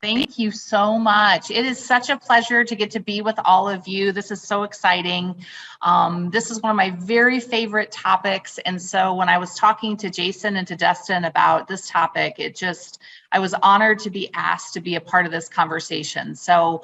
Thank you so much. It is such a pleasure to get to be with all of you. This is so exciting. This is one of my very favorite topics. And so when I was talking to Jason and to Dustin about this topic, I was honored to be asked to be a part of this conversation. So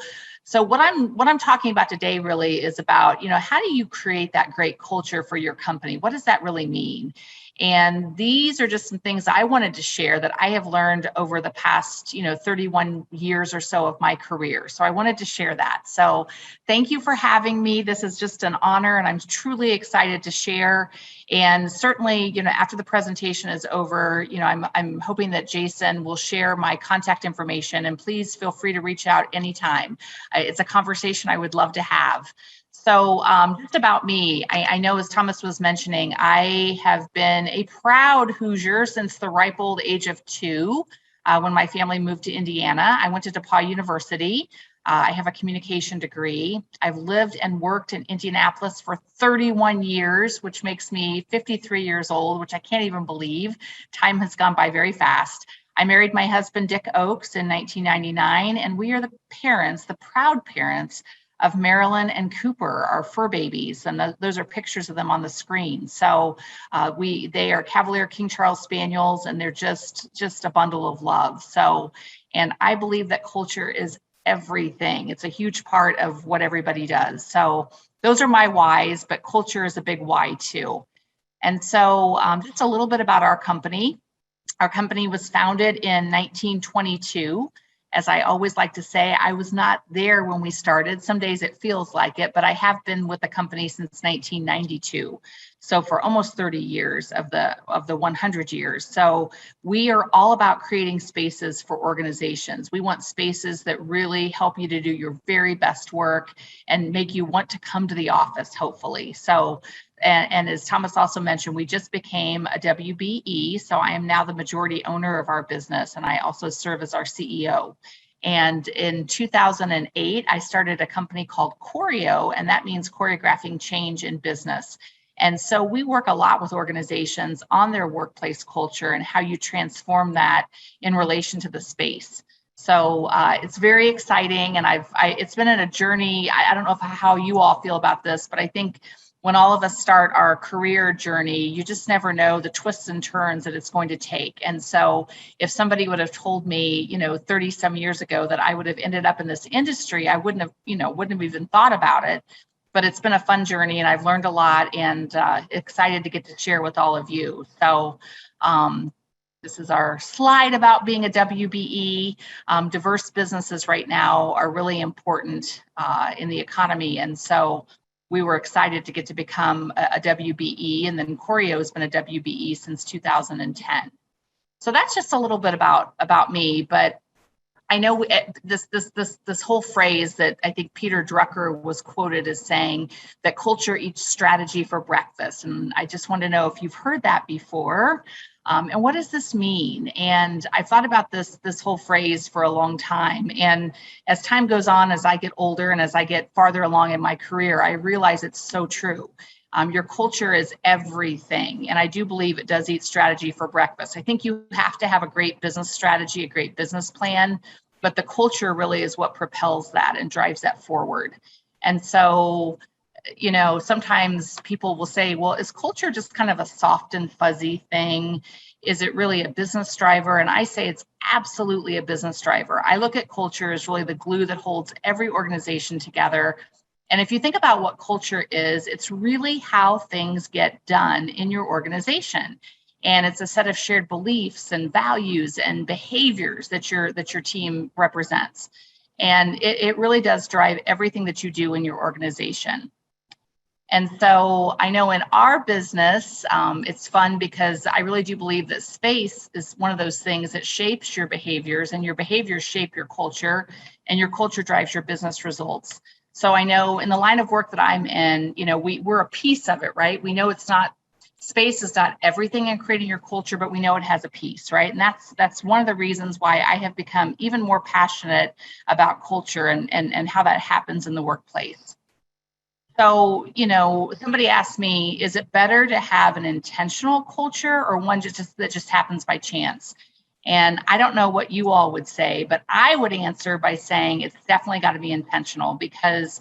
what I'm talking about today really is about, how do you create that great culture for your company? What does that really mean? And these are just some things I wanted to share that I have learned over the past, 31 years or so of my career. So I wanted to share that. So thank you for having me. This is just an honor, and I'm truly excited to share. And certainly, after the presentation is over, I'm hoping that Jason will share my contact information, and please feel free to reach out anytime. It's a conversation I would love to have. So just about me, I know as Thomas was mentioning, I have been a proud Hoosier since the ripe old age of 2 when my family moved to Indiana. I went to DePauw University. I have a communication degree. I've lived and worked in Indianapolis for 31 years, which makes me 53 years old, which I can't even believe. Time has gone by very fast. I married my husband, Dick Oakes, in 1999, and we are the proud parents of Marilyn and Cooper, our fur babies, and those are pictures of them on the screen. So they are Cavalier King Charles Spaniels, and they're just a bundle of love. So, and I believe that culture is everything. It's a huge part of what everybody does. So those are my whys, but culture is a big why too. And so just a little bit about our company. Our company was founded in 1922. As I always like to say, I was not there when we started. Some days it feels like it, but I have been with the company since 1992. So for almost 30 years of the 100 years. So we are all about creating spaces for organizations. We want spaces that really help you to do your very best work and make you want to come to the office, hopefully. So and as Thomas also mentioned, we just became a WBE. So I am now the majority owner of our business, and I also serve as our CEO. And in 2008, I started a company called Choreo, and that means choreographing change in business. And so we work a lot with organizations on their workplace culture and how you transform that in relation to the space. So it's very exciting, and it's been in a journey. I don't know how you all feel about this, but I think when all of us start our career journey, you just never know the twists and turns that it's going to take. And so if somebody would have told me, 30 some years ago that I would have ended up in this industry, I wouldn't have even thought about it. But it's been a fun journey, and I've learned a lot, and excited to get to share with all of you. So this is our slide about being a WBE. Diverse businesses right now are really important in the economy. And so we were excited to get to become a WBE, and then Choreo has been a WBE since 2010. So that's just a little bit about me, but I know this whole phrase that I think Peter Drucker was quoted as saying that culture eats strategy for breakfast. And I just want to know if you've heard that before. And what does this mean? And I've thought about this whole phrase for a long time. And as time goes on, as I get older and as I get farther along in my career, I realize it's so true. Your culture is everything. And I do believe it does eat strategy for breakfast. I think you have to have a great business strategy, a great business plan, but the culture really is what propels that and drives that forward. And so, sometimes people will say, well, is culture just kind of a soft and fuzzy thing? Is it really a business driver? And I say it's absolutely a business driver. I look at culture as really the glue that holds every organization together. And if you think about what culture is, it's really how things get done in your organization. And it's a set of shared beliefs and values and behaviors that your team represents. And it really does drive everything that you do in your organization. And so I know in our business, it's fun because I really do believe that space is one of those things that shapes your behaviors, and your behaviors shape your culture, and your culture drives your business results. So I know in the line of work that I'm in, we're a piece of it, right? We know space is not everything in creating your culture, but we know it has a piece, right? And that's one of the reasons why I have become even more passionate about culture and how that happens in the workplace. So, somebody asked me, is it better to have an intentional culture or one that just happens by chance? And I don't know what you all would say, but I would answer by saying it's definitely got to be intentional, because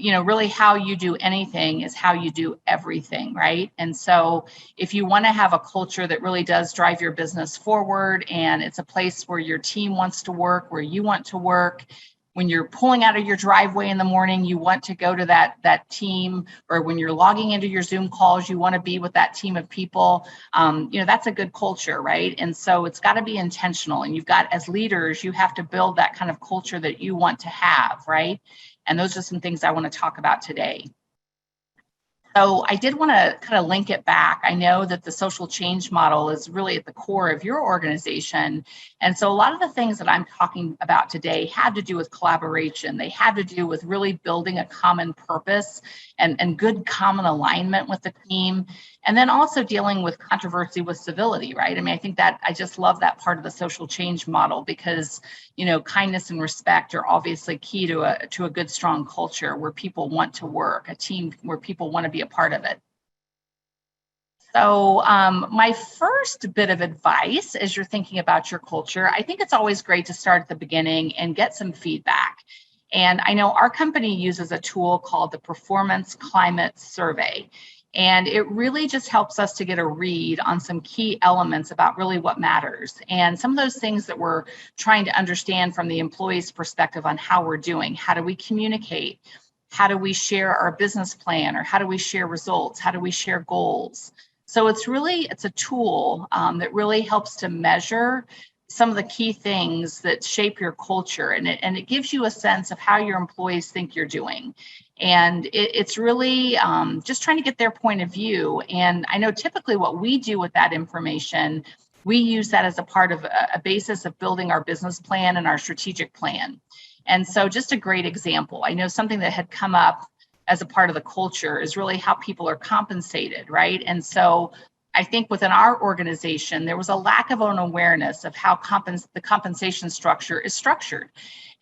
really how you do anything is how you do everything, right? And so if you want to have a culture that really does drive your business forward, and it's a place where your team wants to work, where you want to work, when you're pulling out of your driveway in the morning, you want to go to that team, or when you're logging into your Zoom calls, you want to be with that team of people. That's a good culture, right? And so it's got to be intentional, and you've got, as leaders, you have to build that kind of culture that you want to have, right? And those are some things I want to talk about today. So I did want to kind of link it back. I know that the social change model is really at the core of your organization. And so a lot of the things that I'm talking about today have to do with collaboration. They have to do with really building a common purpose and good common alignment with the team. And then also dealing with controversy with civility, right? I mean, I think that I just love that part of the social change model, because, kindness and respect are obviously key to a good, strong culture where people want to work, a team where people want to be a part of it. So my first bit of advice as you're thinking about your culture, I think it's always great to start at the beginning and get some feedback. And I know our company uses a tool called the Performance Climate Survey. And it really just helps us to get a read on some key elements about really what matters. And some of those things that we're trying to understand from the employee's perspective on how we're doing. How do we communicate? How do we share our business plan? Or how do we share results? How do we share goals? So it's a tool that really helps to measure some of the key things that shape your culture. And it gives you a sense of how your employees think you're doing. And it's really just trying to get their point of view. And I know typically what we do with that information, we use that as a part of a basis of building our business plan and our strategic plan. And so just a great example, I know something that had come up as a part of the culture is really how people are compensated, right? And so I think within our organization, there was a lack of an awareness of how the compensation structure is structured.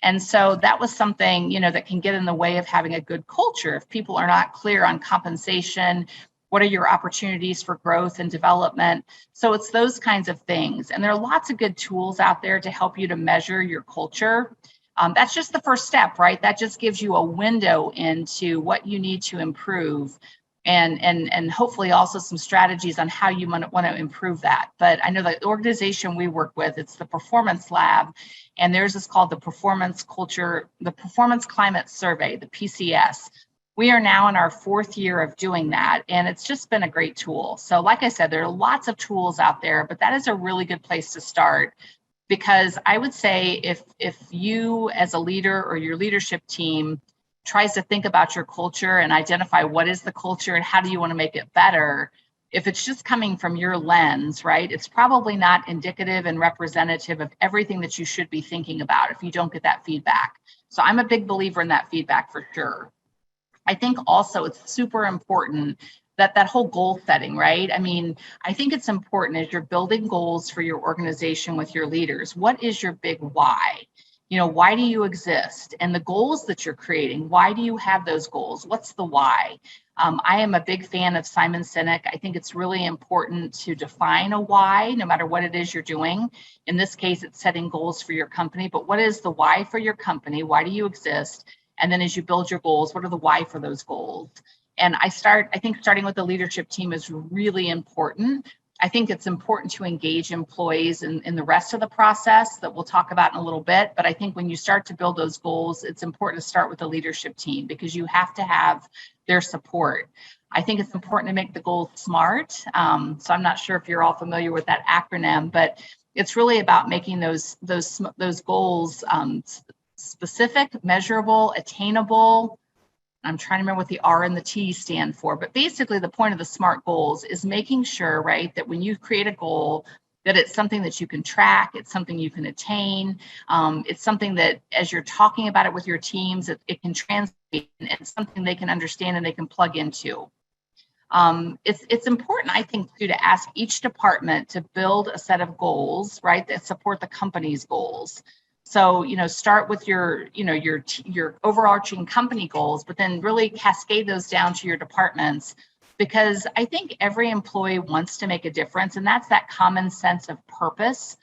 And so that was something, that can get in the way of having a good culture. If people are not clear on compensation, what are your opportunities for growth and development? So it's those kinds of things. And there are lots of good tools out there to help you to measure your culture. That's just the first step, right? That just gives you a window into what you need to improve, and hopefully also some strategies on how you want to improve that. But I know the organization we work with, it's the Performance Lab, and theirs is called the Performance Climate Survey, the PCS. We are now in our 4th year of doing that, and it's just been a great tool. So like I said, there are lots of tools out there, but that is a really good place to start. Because I would say if you as a leader or your leadership team tries to think about your culture and identify what is the culture and how do you want to make it better, if it's just coming from your lens, right, it's probably not indicative and representative of everything that you should be thinking about if you don't get that feedback. So I'm a big believer in that feedback for sure. I think also it's super important that whole goal setting, right? I mean, I think it's important as you're building goals for your organization with your leaders. What is your big why? Why do you exist? And the goals that you're creating, why do you have those goals? What's the why? I am a big fan of Simon Sinek. I think it's really important to define a why, no matter what it is you're doing. In this case, it's setting goals for your company, but what is the why for your company? Why do you exist? And then as you build your goals, what are the why for those goals? And I think starting with the leadership team is really important. I think it's important to engage employees in the rest of the process that we'll talk about in a little bit. But I think when you start to build those goals, it's important to start with the leadership team because you have to have their support. I think it's important to make the goals SMART. So I'm not sure if you're all familiar with that acronym, but it's really about making those goals specific, measurable, attainable. I'm trying to remember what the R and the T stand for, but basically the point of the SMART goals is making sure, right, that when you create a goal, that it's something that you can track, it's something you can attain, it's something that as you're talking about it with your teams, it can translate, and it's something they can understand and they can plug into. It's important, I think, too, to ask each department to build a set of goals, right, that support the company's goals. So, start with your overarching company goals, but then really cascade those down to your departments, because I think every employee wants to make a difference. And that's that common sense of purpose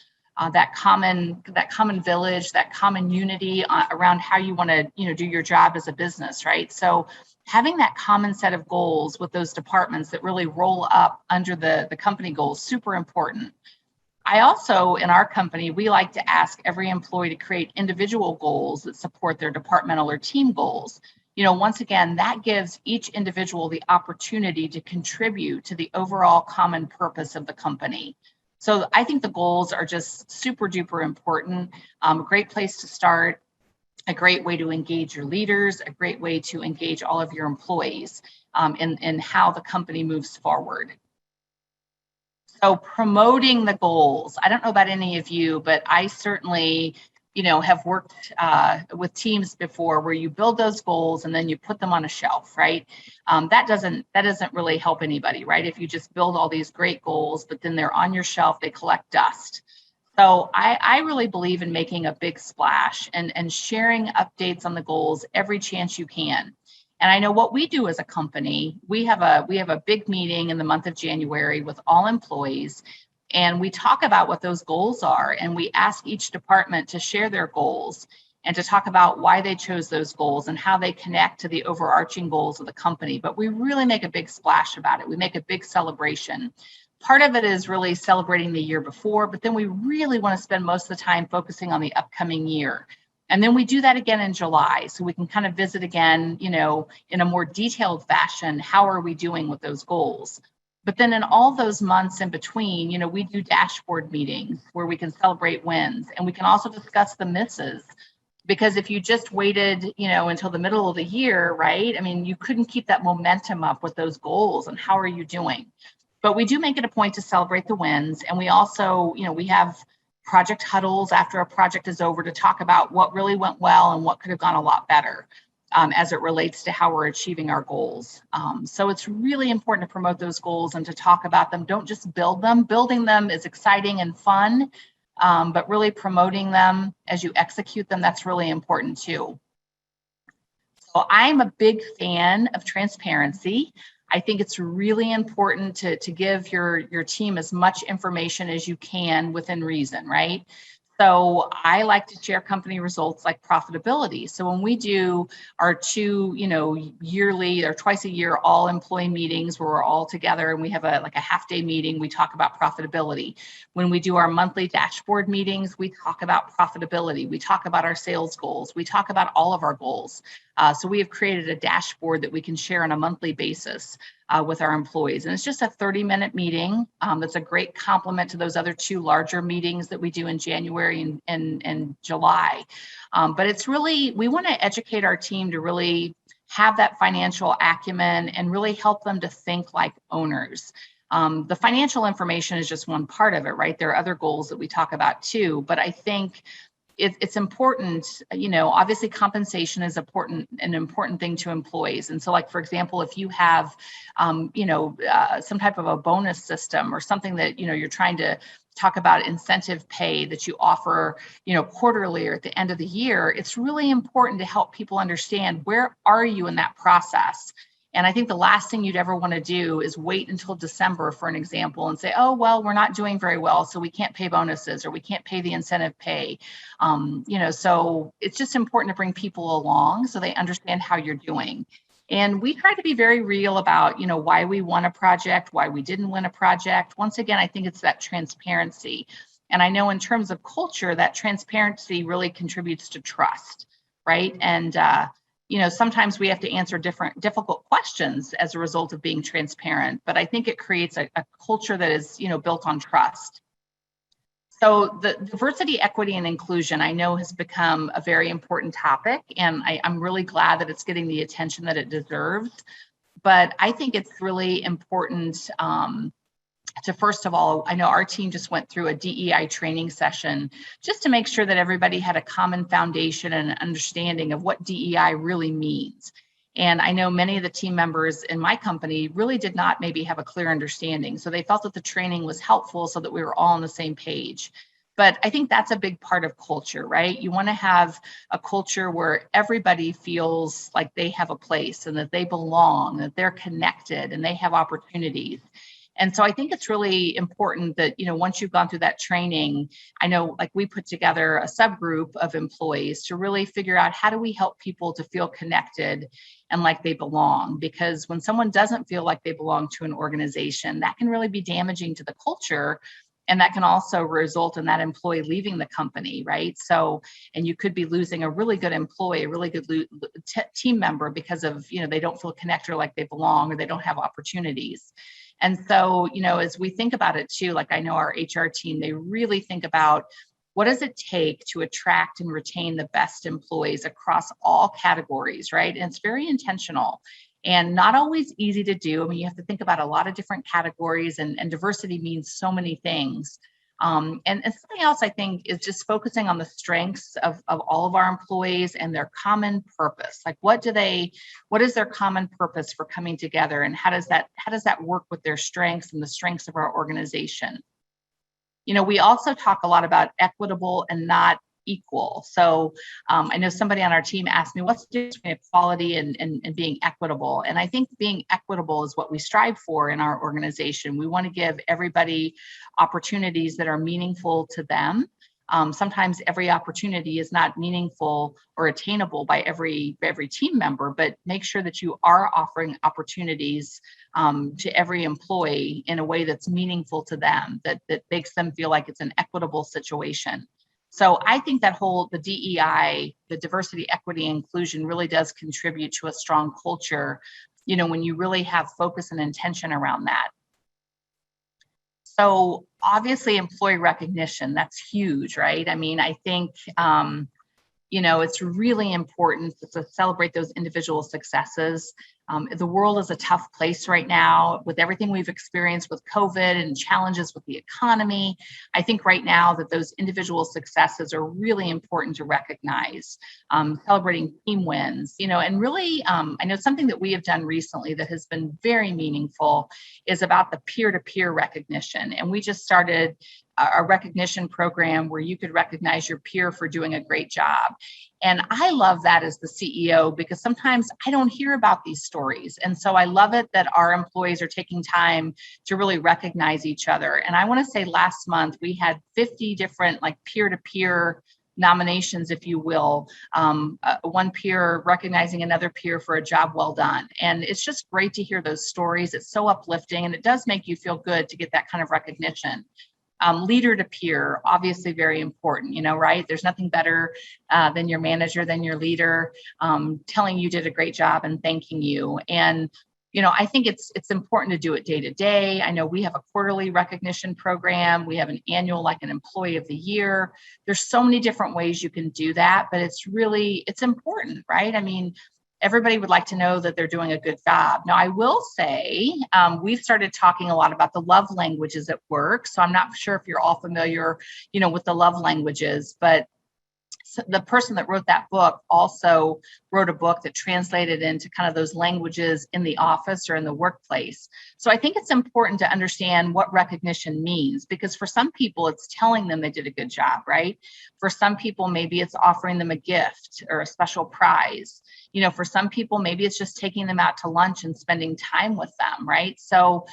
that common village, that common unity around how you want to, do your job as a business, right? So having that common set of goals with those departments that really roll up under the company goals, super important. I also, in our company, we like to ask every employee to create individual goals that support their departmental or team goals. Once again, that gives each individual the opportunity to contribute to the overall common purpose of the company. So I think the goals are just super duper important. A great place to start, a great way to engage your leaders, a great way to engage all of your employees in how the company moves forward. So promoting the goals. I don't know about any of you, but I certainly, have worked with teams before where you build those goals and then you put them on a shelf, right? That doesn't really help anybody, right? If you just build all these great goals, but then they're on your shelf, they collect dust. So I really believe in making a big splash and sharing updates on the goals every chance you can. And I know what we do as a company, we have a big meeting in the month of January with all employees, and we talk about what those goals are, and we ask each department to share their goals and to talk about why they chose those goals and how they connect to the overarching goals of the company. But we really make a big splash about it. We make a big celebration. Part of it is really celebrating the year before, but then we really want to spend most of the time focusing on the upcoming year. And then we do that again in July, so we can kind of visit again, in a more detailed fashion, how are we doing with those goals? But then in all those months in between, we do dashboard meetings where we can celebrate wins, and we can also discuss the misses. Because if you just waited, until the middle of the year, right? I mean, you couldn't keep that momentum up with those goals, and how are you doing? But we do make it a point to celebrate the wins, and we also, we have project huddles after a project is over to talk about what really went well and what could have gone a lot better as it relates to how we're achieving our goals. So it's really important to promote those goals and to talk about them. Don't just build them. Building them is exciting and fun, but really promoting them as you execute them, that's really important too. So I'm a big fan of transparency. I think it's really important to give your team as much information as you can within reason, right? So I like to share company results like profitability. So when we do our two, yearly or twice a year all employee meetings where we're all together and we have a half day meeting, we talk about profitability. When we do our monthly dashboard meetings, we talk about profitability. We talk about our sales goals. We talk about all of our goals. So we have created a dashboard that we can share on a monthly basis with our employees. And it's just a 30-minute meeting. That's a great complement to those other two larger meetings that we do in January and July. But it's really, we want to educate our team to really have that financial acumen and really help them to think like owners. The financial information is just one part of it, right? There are other goals that we talk about too, but I think it's important, obviously compensation is an important thing to employees. And so like, for example, if you have, some type of a bonus system or something that, you're trying to talk about incentive pay that you offer, quarterly or at the end of the year, it's really important to help people understand where are you in that process. And I think the last thing you'd ever want to do is wait until December, for an example, and say, oh, well, we're not doing very well, so we can't pay bonuses or we can't pay the incentive pay. So it's just important to bring people along so they understand how you're doing. And we try to be very real about, why we won a project, why we didn't win a project. Once again, I think it's that transparency. And I know in terms of culture, that transparency really contributes to trust, right? And, sometimes we have to answer difficult questions as a result of being transparent, but I think it creates a culture that is, built on trust. So the diversity, equity, and inclusion, I know has become a very important topic, and I'm really glad that it's getting the attention that it deserves. But I think it's really important to, first of all, I know our team just went through a DEI training session just to make sure that everybody had a common foundation and an understanding of what DEI really means. And I know many of the team members in my company really did not maybe have a clear understanding. So they felt that the training was helpful so that we were all on the same page. But I think that's a big part of culture, right? You want to have a culture where everybody feels like they have a place and that they belong, that they're connected and they have opportunities. And so I think it's really important that, once you've gone through that training, I know like we put together a subgroup of employees to really figure out how do we help people to feel connected and like they belong. Because when someone doesn't feel like they belong to an organization, that can really be damaging to the culture. And that can also result in that employee leaving the company, right? So, and you could be losing a really good employee, a really good team member because of, they don't feel connected or like they belong or they don't have opportunities. And so, as we think about it too, like I know our HR team, they really think about what does it take to attract and retain the best employees across all categories, right? And it's very intentional and not always easy to do. I mean, you have to think about a lot of different categories, and diversity means so many things. And something else I think is just focusing on the strengths of all of our employees and their common purpose. Like what is their common purpose for coming together, and how does that work with their strengths and the strengths of our organization? We also talk a lot about equitable and not equal. So I know somebody on our team asked me, what's the difference between equality and being equitable? And I think being equitable is what we strive for in our organization. We want to give everybody opportunities that are meaningful to them. Sometimes every opportunity is not meaningful or attainable by every team member, but make sure that you are offering opportunities to every employee in a way that's meaningful to them, that makes them feel like it's an equitable situation. So I think that the DEI, the diversity, equity, inclusion really does contribute to a strong culture, when you really have focus and intention around that. So obviously employee recognition, that's huge, right? I mean, I think, it's really important to celebrate those individual successes. The world is a tough place right now with everything we've experienced with COVID and challenges with the economy. I think right now that those individual successes are really important to recognize, celebrating team wins, and really, I know something that we have done recently that has been very meaningful is about the peer-to-peer recognition. And we just started a recognition program where you could recognize your peer for doing a great job. And I love that as the CEO, because sometimes I don't hear about these stories. And so I love it that our employees are taking time to really recognize each other. And I want to say last month, we had 50 different like peer-to-peer nominations, if you will, one peer recognizing another peer for a job well done. And it's just great to hear those stories. It's so uplifting, and it does make you feel good to get that kind of recognition. Leader to peer, obviously very important, right? There's nothing better than your manager, than your leader, telling you did a great job and thanking you. And, I think it's important to do it day to day. I know we have a quarterly recognition program. We have an annual, like an employee of the year. There's so many different ways you can do that, but it's important, right? I mean, everybody would like to know that they're doing a good job. Now, I will say we've started talking a lot about the love languages at work. So I'm not sure if you're all familiar, with the love languages, but the person that wrote that book also wrote a book that translated into kind of those languages in the office or in the workplace. So I think it's important to understand what recognition means, because for some people, it's telling them they did a good job, right? For some people, maybe it's offering them a gift or a special prize. For some people, maybe it's just taking them out to lunch and spending time with them, right? So,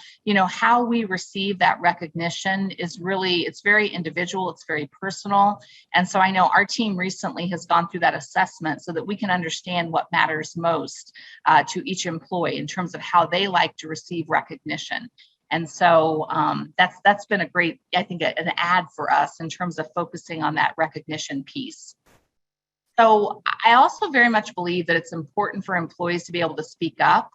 how we receive that recognition is it's very individual, it's very personal. And so I know our team recently has gone through that assessment so that we can understand what matters most to each employee in terms of how they like to receive recognition. And so that's been a great, I think, an add for us in terms of focusing on that recognition piece. So I also very much believe that it's important for employees to be able to speak up.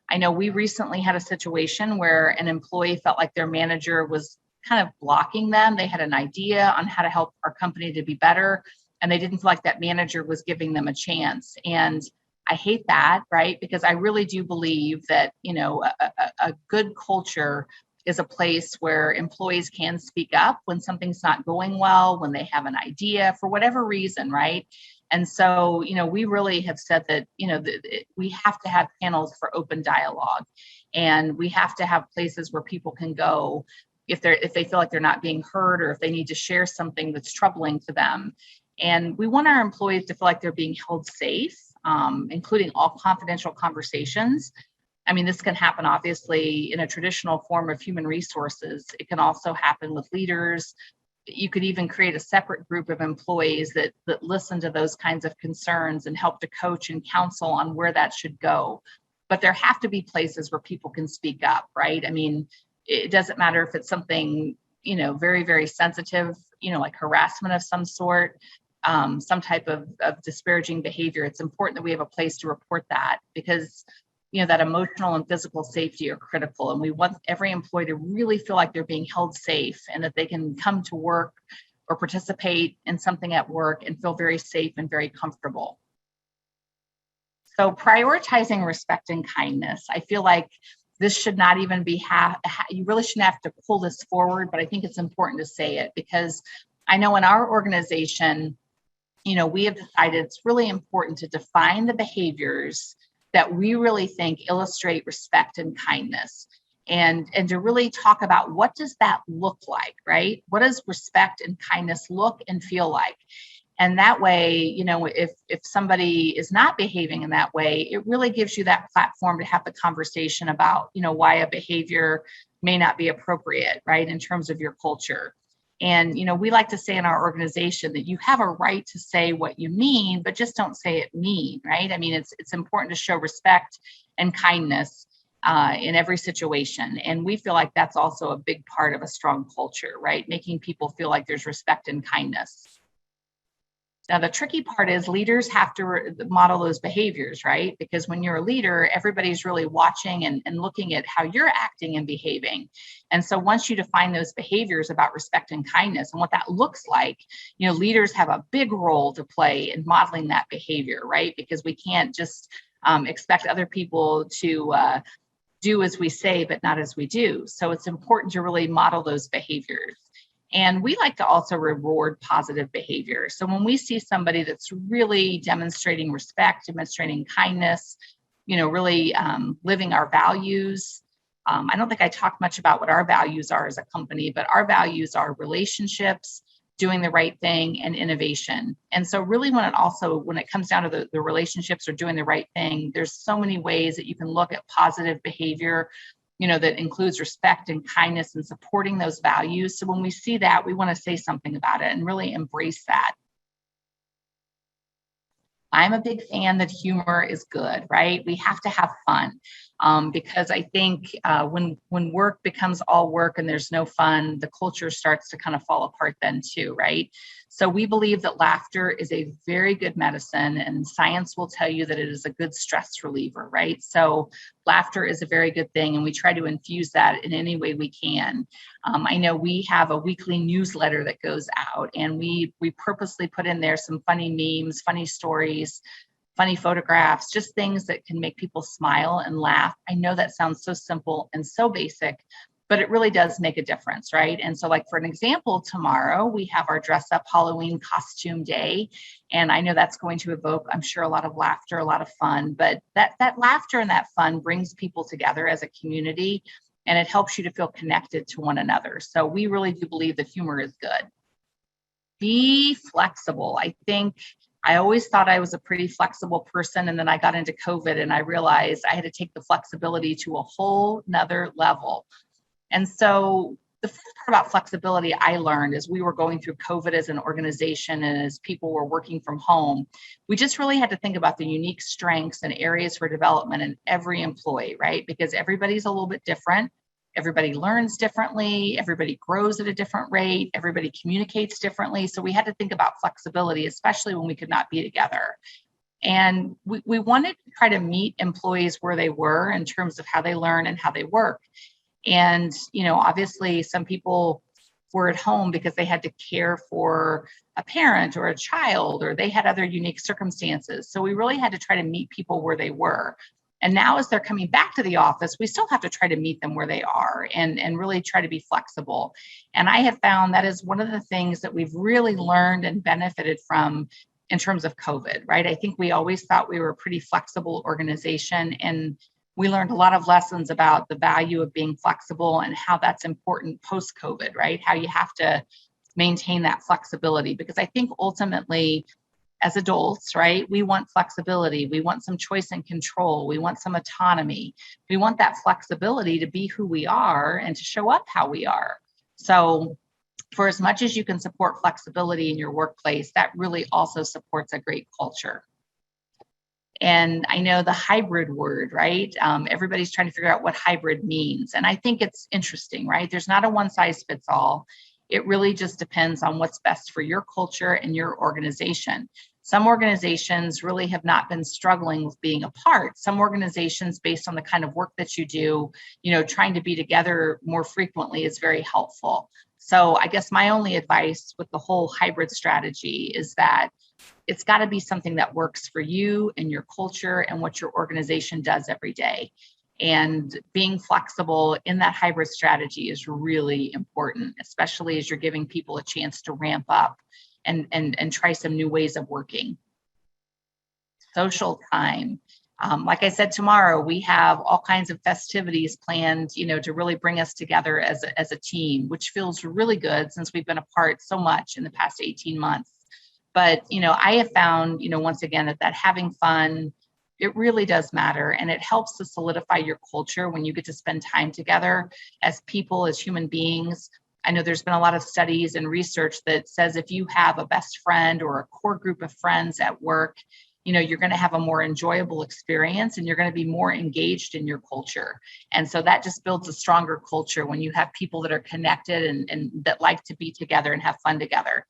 I know we recently had a situation where an employee felt like their manager was kind of blocking them. They had an idea on how to help our company to be better, and they didn't feel like that manager was giving them a chance. And I hate that, right? Because I really do believe that, a good culture is a place where employees can speak up when something's not going well, when they have an idea for whatever reason, right? And so, we really have said that, we have to have panels for open dialogue, and we have to have places where people can go if they feel like they're not being heard, or if they need to share something that's troubling to them. And we want our employees to feel like they're being held safe, including all confidential conversations. I mean, this can happen obviously in a traditional form of human resources. It can also happen with leaders. You could even create a separate group of employees that listen to those kinds of concerns and help to coach and counsel on where that should go. But there have to be places where people can speak up, right? I mean, it doesn't matter if it's something, very, very sensitive, like harassment of some sort, some type of disparaging behavior. It's important that we have a place to report that, because that emotional and physical safety are critical. And we want every employee to really feel like they're being held safe and that they can come to work or participate in something at work and feel very safe and very comfortable. So prioritizing respect and kindness, I feel like this should not even be you really shouldn't have to pull this forward, but I think it's important to say it, because I know in our organization, we have decided it's really important to define the behaviors that we really think illustrate respect and kindness, and to really talk about what does that look like, right? What does respect and kindness look and feel like? And that way, if somebody is not behaving in that way, it really gives you that platform to have the conversation about, why a behavior may not be appropriate, right, in terms of your culture. And, we like to say in our organization that you have a right to say what you mean, but just don't say it mean, right? I mean, it's important to show respect and kindness in every situation. And we feel like that's also a big part of a strong culture, right? Making people feel like there's respect and kindness. Now, the tricky part is leaders have to model those behaviors, right? Because when you're a leader, everybody's really watching and looking at how you're acting and behaving. And so once you define those behaviors about respect and kindness and what that looks like, leaders have a big role to play in modeling that behavior, right? Because we can't just expect other people to do as we say, but not as we do. So it's important to really model those behaviors. And we like to also reward positive behavior. So when we see somebody that's really demonstrating respect, demonstrating kindness, really living our values. I don't think I talked much about what our values are as a company, but our values are relationships, doing the right thing, and innovation. And so really when it comes down to the relationships or doing the right thing, there's so many ways that you can look at positive behavior that includes respect and kindness and supporting those values. So when we see that, we want to say something about it and really embrace that. I'm a big fan that humor is good, right? We have to have fun because I think when work becomes all work and there's no fun, the culture starts to kind of fall apart then too, right? So we believe that laughter is a very good medicine, and science will tell you that it is a good stress reliever, right? So laughter is a very good thing, and we try to infuse that in any way we can. I know we have a weekly newsletter that goes out, and we purposely put in there some funny memes, funny stories, funny photographs, just things that can make people smile and laugh. I know that sounds so simple and so basic, but it really does make a difference, right? And so like for an example, tomorrow we have our dress up Halloween costume day. And I know that's going to evoke, I'm sure, a lot of laughter, a lot of fun, but that laughter and that fun brings people together as a community, and it helps you to feel connected to one another. So we really do believe that humor is good. Be flexible. I think I always thought I was a pretty flexible person. And then I got into COVID and I realized I had to take the flexibility to a whole nother level. And so the first part about flexibility I learned as we were going through COVID as an organization and as people were working from home, we just really had to think about the unique strengths and areas for development in every employee, right? Because everybody's a little bit different. Everybody learns differently. Everybody grows at a different rate. Everybody communicates differently. So we had to think about flexibility, especially when we could not be together. And we wanted to try to meet employees where they were in terms of how they learn and how they work. And, obviously some people were at home because they had to care for a parent or a child, or they had other unique circumstances. So we really had to try to meet people where they were. And now as they're coming back to the office, we still have to try to meet them where they are and really try to be flexible. And I have found that is one of the things that we've really learned and benefited from in terms of COVID, right? I think we always thought we were a pretty flexible organization, and we learned a lot of lessons about the value of being flexible and how that's important post-COVID, right? How you have to maintain that flexibility, because I think ultimately as adults, right, we want flexibility. We want some choice and control. We want some autonomy. We want that flexibility to be who we are and to show up how we are. So for as much as you can support flexibility in your workplace, that really also supports a great culture. And I know the hybrid word, right? Everybody's trying to figure out what hybrid means. And I think it's interesting, right? There's not a one size fits all. It really just depends on what's best for your culture and your organization. Some organizations really have not been struggling with being apart. Some organizations, based on the kind of work that you do, trying to be together more frequently is very helpful. So I guess my only advice with the whole hybrid strategy is that it's got to be something that works for you and your culture and what your organization does every day. And being flexible in that hybrid strategy is really important, especially as you're giving people a chance to ramp up and try some new ways of working. Social time. Like I said, tomorrow we have all kinds of festivities planned, to really bring us together as a team, which feels really good since we've been apart so much in the past 18 months. But, I have found, once again, that having fun, it really does matter. And it helps to solidify your culture when you get to spend time together as people, as human beings. I know there's been a lot of studies and research that says if you have a best friend or a core group of friends at work, you're going to have a more enjoyable experience and you're going to be more engaged in your culture. And so that just builds a stronger culture when you have people that are connected and that like to be together and have fun together.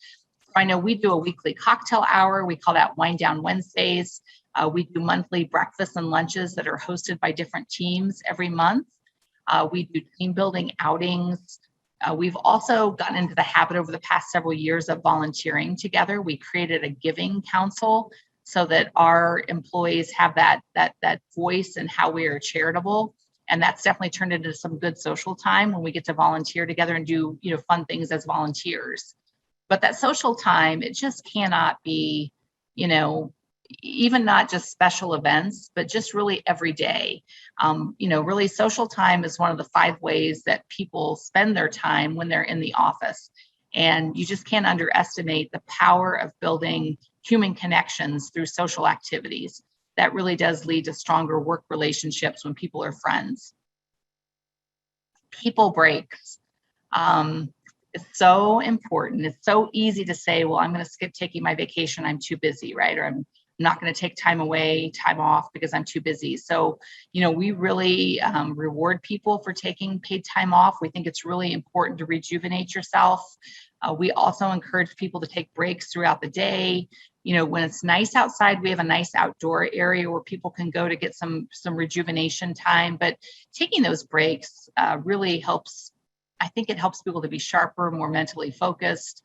I know we do a weekly cocktail hour. We call that Wind Down Wednesdays. We do monthly breakfasts and lunches that are hosted by different teams every month. We do team building outings. We've also gotten into the habit over the past several years of volunteering together. We created a giving council so that our employees have that voice in how we are charitable. And that's definitely turned into some good social time when we get to volunteer together and do, fun things as volunteers. But that social time, it just cannot be, even not just special events, but just really every day. Really social time is one of the 5 ways that people spend their time when they're in the office. And you just can't underestimate the power of building human connections through social activities. That really does lead to stronger work relationships when people are friends. People breaks. It's so important. It's so easy to say, well, I'm going to skip taking my vacation. I'm too busy, right? Or I'm not going to take time off because I'm too busy. So, we really reward people for taking paid time off. We think it's really important to rejuvenate yourself. We also encourage people to take breaks throughout the day. When it's nice outside, we have a nice outdoor area where people can go to get some rejuvenation time. But taking those breaks really helps. I think it helps people to be sharper, more mentally focused,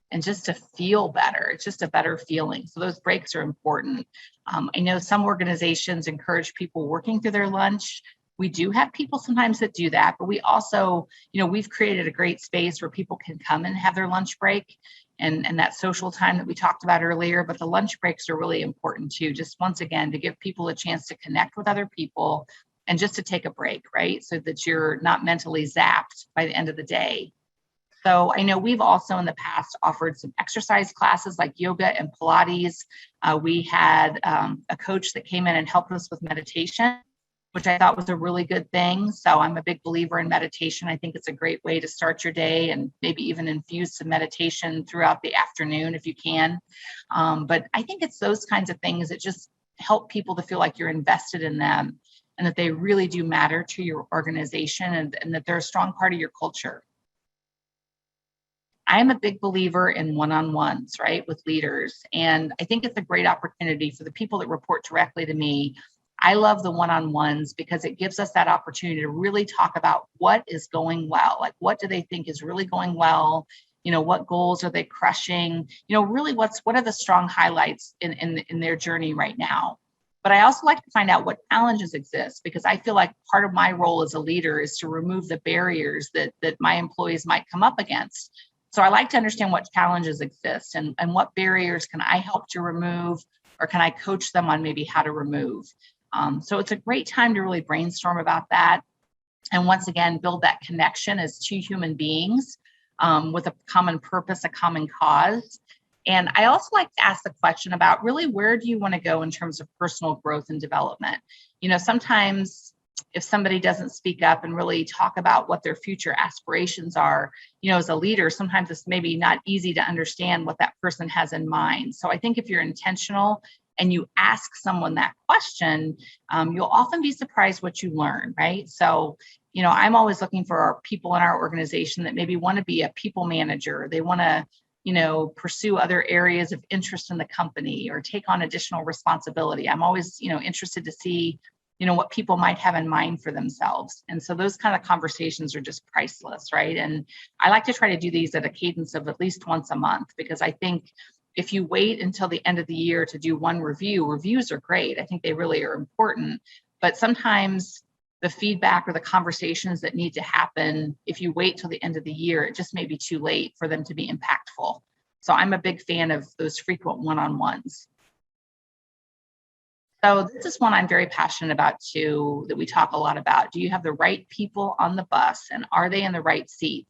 and just to feel better. It's just a better feeling. So those breaks are important. I know some organizations encourage people working through their lunch. We do have people sometimes that do that, but we also, we've created a great space where people can come and have their lunch break and that social time that we talked about earlier. But the lunch breaks are really important too, just once again, to give people a chance to connect with other people and just to take a break, right? So that you're not mentally zapped by the end of the day. So I know we've also in the past offered some exercise classes like yoga and Pilates. We had a coach that came in and helped us with meditation, which I thought was a really good thing. So I'm a big believer in meditation. I think it's a great way to start your day and maybe even infuse some meditation throughout the afternoon if you can. But I think it's those kinds of things that just help people to feel like you're invested in them and that they really do matter to your organization and that they're a strong part of your culture. I'm a big believer in one-on-ones, right, with leaders. And I think it's a great opportunity for the people that report directly to me. I love the one-on-ones because it gives us that opportunity to really talk about what is going well. Like, what do they think is really going well? What goals are they crushing? Really what are the strong highlights in their journey right now? But I also like to find out what challenges exist because I feel like part of my role as a leader is to remove the barriers that my employees might come up against. So I like to understand what challenges exist and what barriers can I help to remove, or can I coach them on maybe how to remove. So it's a great time to really brainstorm about that. And once again, build that connection as two human beings with a common purpose, a common cause. And I also like to ask the question about really where do you want to go in terms of personal growth and development? Sometimes if somebody doesn't speak up and really talk about what their future aspirations are, as a leader, sometimes it's maybe not easy to understand what that person has in mind. So I think if you're intentional and you ask someone that question, you'll often be surprised what you learn, right? So, I'm always looking for our people in our organization that maybe want to be a people manager. They want to, pursue other areas of interest in the company or take on additional responsibility. I'm always, interested to see, what people might have in mind for themselves. And so those kind of conversations are just priceless, right? And I like to try to do these at a cadence of at least once a month, because I think if you wait until the end of the year to do one review, reviews are great. I think they really are important, but sometimes the feedback or the conversations that need to happen, if you wait till the end of the year, it just may be too late for them to be impactful. So I'm a big fan of those frequent one-on-ones. So this is one I'm very passionate about too, that we talk a lot about. Do you have the right people on the bus, and are they in the right seat?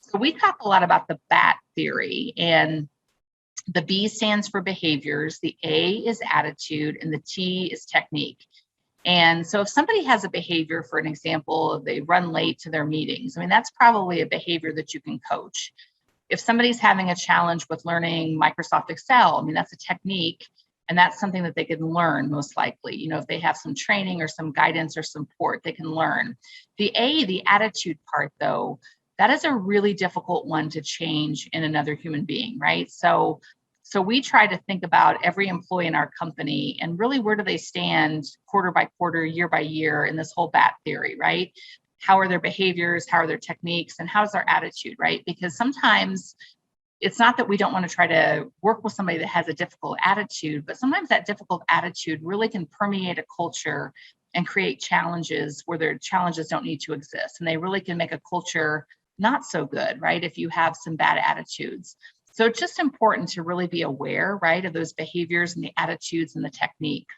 So we talk a lot about the BAT theory, and the B stands for behaviors, the A is attitude, and the T is technique. And so if somebody has a behavior, for an example, they run late to their meetings, that's probably a behavior that you can coach. If somebody's having a challenge with learning Microsoft Excel, that's a technique, and that's something that they can learn most likely. If they have some training or some guidance or support, they can learn. The A, the attitude part though, that is a really difficult one to change in another human being, right? So we try to think about every employee in our company and really where do they stand quarter by quarter, year by year in this whole BAT theory, right? How are their behaviors? How are their techniques? And how's their attitude, right? Because sometimes it's not that we don't want to try to work with somebody that has a difficult attitude, but sometimes that difficult attitude really can permeate a culture and create challenges where their challenges don't need to exist. And they really can make a culture not so good, right? If you have some bad attitudes. So it's just important to really be aware, right, of those behaviors and the attitudes and the techniques.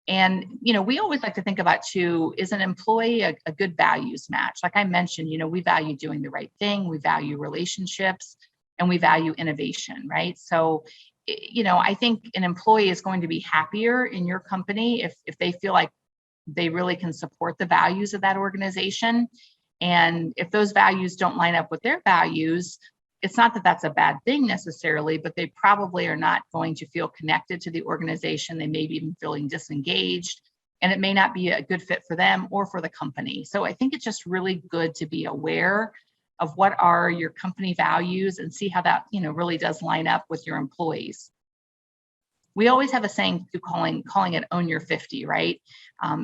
And, we always like to think about too, is an employee a good values match? Like I mentioned, we value doing the right thing, we value relationships, and we value innovation, right? So, I think an employee is going to be happier in your company if they feel like they really can support the values of that organization. And if those values don't line up with their values, it's not that that's a bad thing necessarily, but they probably are not going to feel connected to the organization. They may be even feeling disengaged, and it may not be a good fit for them or for the company. So I think it's just really good to be aware of what are your company values and see how that, really does line up with your employees. We always have a saying to calling it own your 50, right?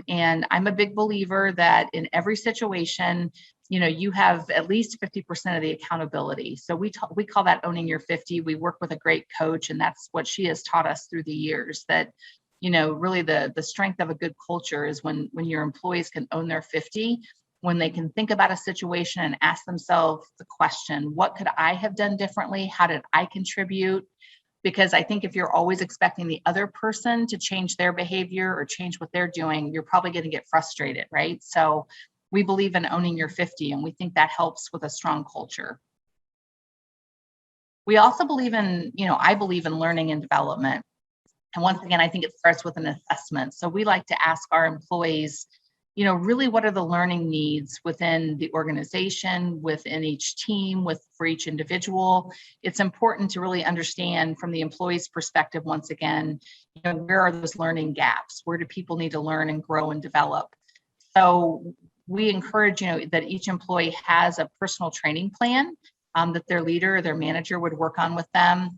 And I'm a big believer that in every situation, you have at least 50% of the accountability. So we call that owning your 50. We work with a great coach, and that's what she has taught us through the years, that, really the strength of a good culture is when your employees can own their 50, when they can think about a situation and ask themselves the question, what could I have done differently? How did I contribute? Because I think if you're always expecting the other person to change their behavior or change what they're doing, you're probably going to get frustrated, right? So we believe in owning your 50, and we think that helps with a strong culture. We also believe in, I believe in learning and development. And once again, I think it starts with an assessment. So we like to ask our employees, really what are the learning needs within the organization, within each team, for each individual. It's important to really understand from the employee's perspective, once again, where are those learning gaps? Where do people need to learn and grow and develop? So we encourage, that each employee has a personal training plan that their leader or their manager would work on with them.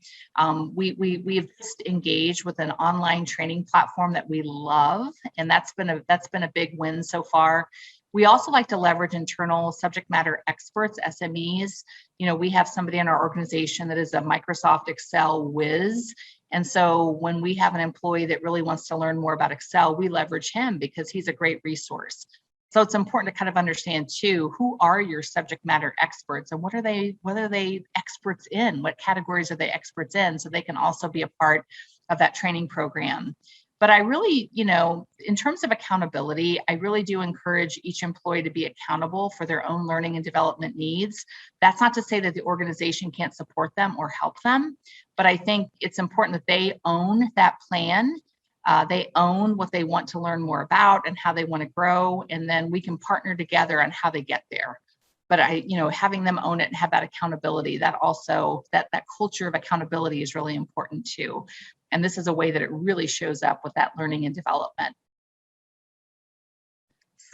We've just engaged with an online training platform that we love, and that's been a big win so far. We also like to leverage internal subject matter experts, SMEs. We have somebody in our organization that is a Microsoft Excel whiz. And so when we have an employee that really wants to learn more about Excel, we leverage him because he's a great resource. So it's important to kind of understand too, who are your subject matter experts and what are they experts in? What categories are they experts in? So they can also be a part of that training program. But I really, in terms of accountability, I really do encourage each employee to be accountable for their own learning and development needs. That's not to say that the organization can't support them or help them, but I think it's important that they own that plan. They own what they want to learn more about and how they want to grow, and then we can partner together on how they get there. But having them own it and have that accountability, that culture of accountability is really important too. And this is a way that it really shows up with that learning and development.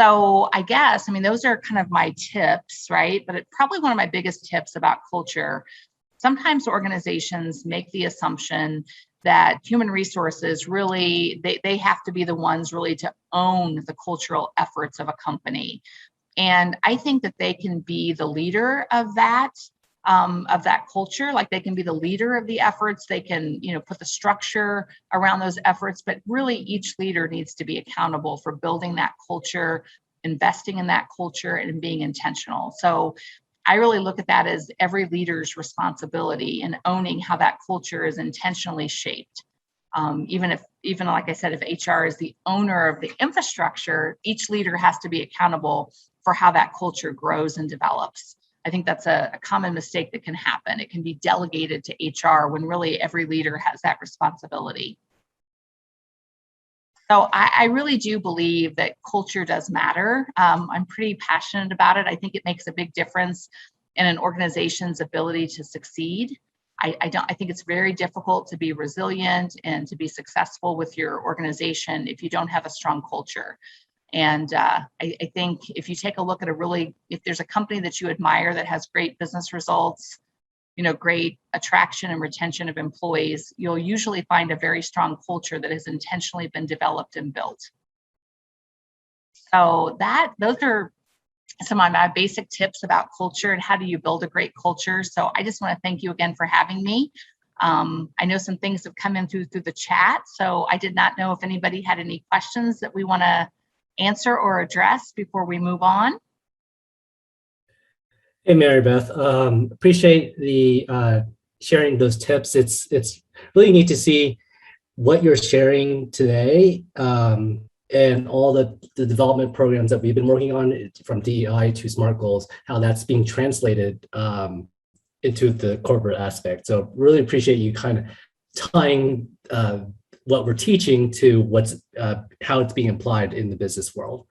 So I guess, those are kind of my tips, right? But probably one of my biggest tips about culture, sometimes organizations make the assumption that human resources really, they have to be the ones really to own the cultural efforts of a company. And I think that they can be the leader of that culture. Like they can be the leader of the efforts. They can, put the structure around those efforts, but really each leader needs to be accountable for building that culture, investing in that culture, and being intentional. So I really look at that as every leader's responsibility in owning how that culture is intentionally shaped. Even like I said, if HR is the owner of the infrastructure, each leader has to be accountable for how that culture grows and develops. I think that's a common mistake that can happen. It can be delegated to HR when really every leader has that responsibility. So I really do believe that culture does matter. I'm pretty passionate about it. I think it makes a big difference in an organization's ability to succeed. I think it's very difficult to be resilient and to be successful with your organization if you don't have a strong culture. And I think if you take a look at if there's a company that you admire that has great business results, great attraction and retention of employees, you'll usually find a very strong culture that has intentionally been developed and built. So those are some of my basic tips about culture and how do you build a great culture. So I just want to thank you again for having me. I know some things have come in through the chat, so I did not know if anybody had any questions that we want to answer or address before we move on. Hey, Mary Beth, appreciate the sharing those tips. It's really neat to see what you're sharing today and all the development programs that we've been working on from DEI to SMART goals, how that's being translated into the corporate aspect. So really appreciate you kind of tying what we're teaching to how it's being applied in the business world.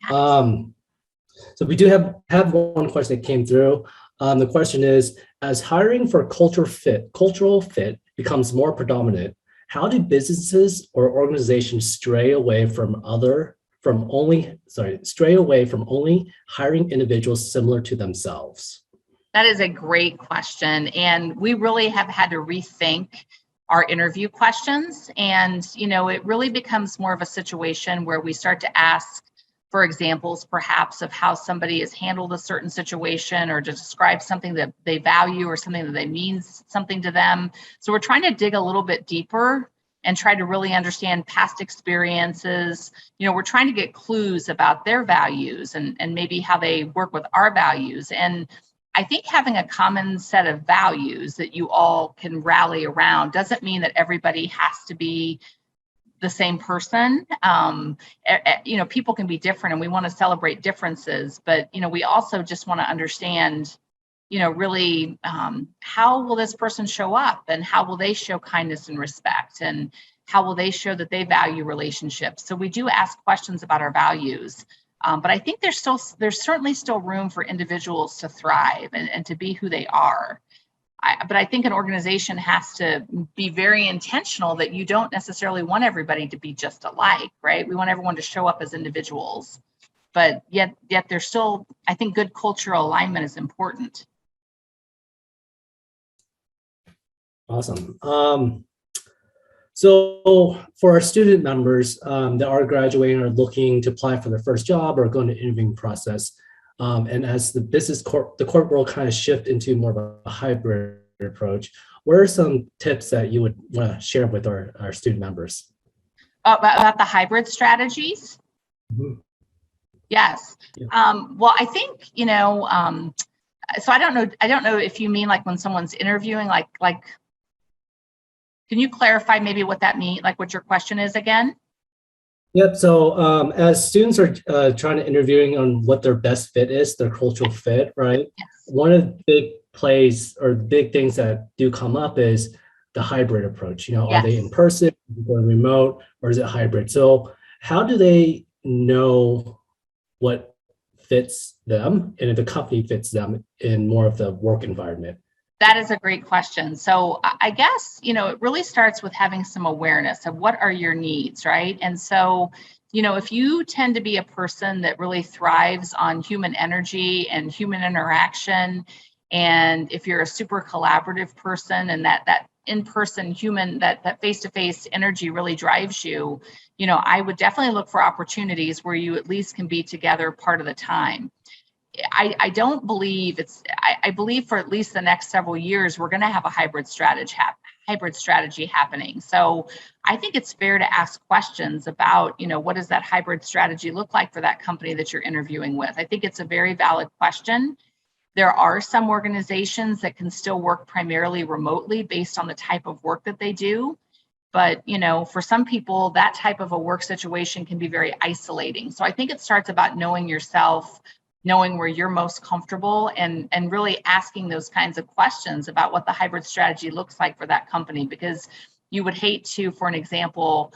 So we do have one question that came through. The question is, as hiring for cultural fit becomes more predominant, how do businesses or organizations stray away from only hiring individuals similar to themselves? That is a great question. And we really have had to rethink our interview questions. And, it really becomes more of a situation where we start to ask for examples, perhaps, of how somebody has handled a certain situation or to describe something that they value or something that means something to them. So we're trying to dig a little bit deeper and try to really understand past experiences. We're trying to get clues about their values and maybe how they work with our values. And I think having a common set of values that you all can rally around doesn't mean that everybody has to be the same person. People can be different and we want to celebrate differences, but, we also just want to understand, really how will this person show up and how will they show kindness and respect and how will they show that they value relationships. So we do ask questions about our values. But I think there's certainly still room for individuals to thrive and to be who they are. But I think an organization has to be very intentional that you don't necessarily want everybody to be just alike, right? We want everyone to show up as individuals, but yet there's still, I think good cultural alignment is important. Awesome. So for our student members that are graduating or looking to apply for their first job or go into the interviewing process, and as the corporate world kind of shift into more of a hybrid approach, what are some tips that you would want to share with our student members? About the hybrid strategies? Mm-hmm. Yes. Yeah. Well, I think, so I don't know if you mean like when someone's interviewing, like, can you clarify maybe what that means, like what your question is again? Yep. So as students are trying to interviewing on what their best fit is, their cultural fit, right? Yes. One of the big plays or the big things that do come up is the hybrid approach. You know, are they in Yes. person, or remote, or is it hybrid? So how do they know what fits them and if the company fits them in more of the work environment? That is a great question. So I guess, it really starts with having some awareness of what are your needs, right? And so, if you tend to be a person that really thrives on human energy and human interaction, and if you're a super collaborative person and that in-person human, that face-to-face energy really drives you, I would definitely look for opportunities where you at least can be together part of the time. I don't believe I believe for at least the next several years, we're going to have a hybrid strategy happening. So I think it's fair to ask questions about, what does that hybrid strategy look like for that company that you're interviewing with? I think it's a very valid question. There are some organizations that can still work primarily remotely based on the type of work that they do. But, for some people, that type of a work situation can be very isolating. So I think it starts about knowing yourself, knowing where you're most comfortable, and really asking those kinds of questions about what the hybrid strategy looks like for that company. Because you would hate to, for an example,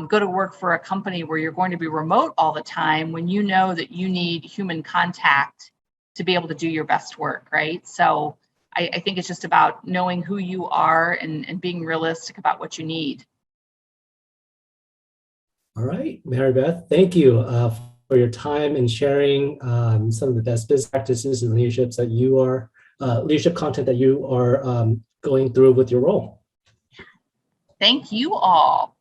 go to work for a company where you're going to be remote all the time when you know that you need human contact to be able to do your best work, right? So I think it's just about knowing who you are and being realistic about what you need. All right, Mary Beth, thank you for your time and sharing some of the best business practices and leaderships that you are, leadership content that you are going through with your role. Thank you all.